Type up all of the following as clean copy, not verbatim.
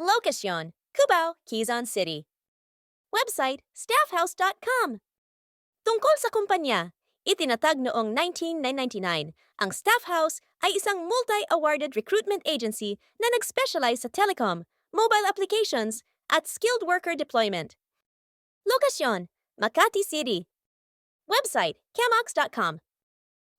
Lokasyon, Cubao, Quezon City. Website, staffhouse.com. Tungkol sa kumpanya, itinatag noong 1999, ang Staff House ay isang multi-awarded recruitment agency na nag-specialize sa telecom, mobile applications, at skilled worker deployment. Lokasyon, Makati City. Website, camox.com.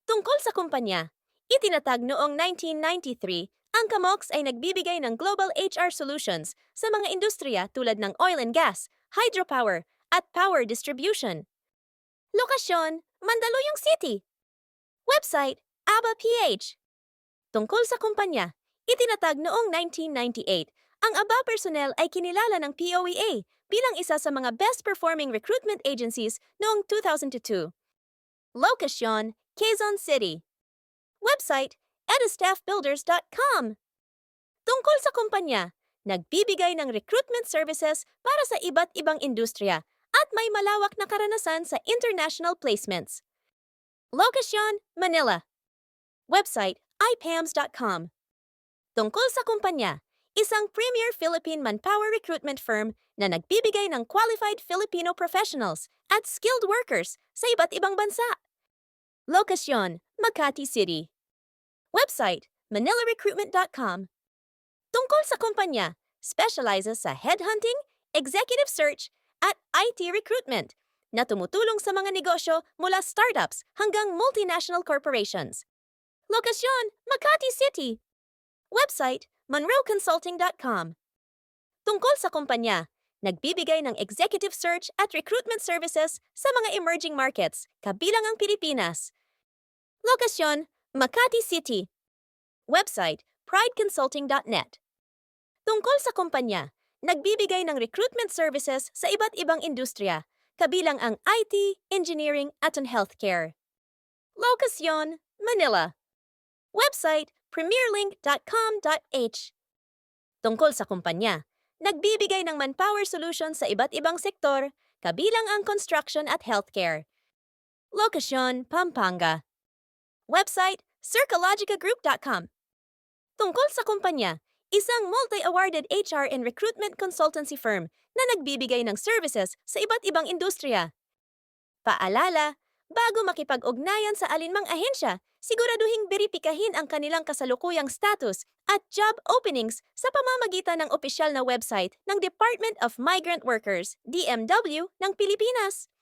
Tungkol sa kumpanya, itinatag noong 1993, ang Camox ay nagbibigay ng global HR solutions sa mga industriya tulad ng oil and gas, hydropower, at power distribution. Lokasyon, Mandaluyong City. Website, ABA-PH. Tungkol sa kumpanya, itinatag noong 1998, ang ABA personnel ay kinilala ng POEA bilang isa sa mga best-performing recruitment agencies noong 2002. Lokasyon, Quezon City. Website, edustaffbuilders.com. Tungkol sa kumpanya, nagbibigay ng recruitment services para sa iba't ibang industriya at may malawak na karanasan sa international placements. Lokasyon, Manila. Website, ipams.com. Tungkol sa kumpanya, isang premier Philippine manpower recruitment firm na nagbibigay ng qualified Filipino professionals at skilled workers sa iba't ibang bansa. Lokasyon, Makati City. Website, manilarecruitment.com. Tungkol sa kumpanya, specializes sa headhunting, executive search, at IT recruitment na tumutulong sa mga negosyo mula startups hanggang multinational corporations. Lokasyon, Makati City. Website, monroeconsulting.com. Tungkol sa kumpanya, nagbibigay ng executive search at recruitment services sa mga emerging markets, kabilang ang Pilipinas. Lokasyon, Makati City. Website, prideconsulting.net. Tungkol sa kumpanya, nagbibigay ng recruitment services sa iba't ibang industriya, kabilang ang IT, engineering at ang healthcare. Lokasyon, Manila. Website, premierlink.com.h. Tungkol sa kumpanya, nagbibigay ng manpower solutions sa iba't ibang sektor, kabilang ang construction at healthcare. Lokasyon, Pampanga. Website, circologicagroup.com. Tungkol sa kumpanya, isang multi-awarded HR and recruitment consultancy firm na nagbibigay ng services sa iba't ibang industriya. Paalala, bago makipag-ugnayan sa alinmang ahensya, siguraduhing beripikahin ang kanilang kasalukuyang status at job openings sa pamamagitan ng opisyal na website ng Department of Migrant Workers, DMW, ng Pilipinas.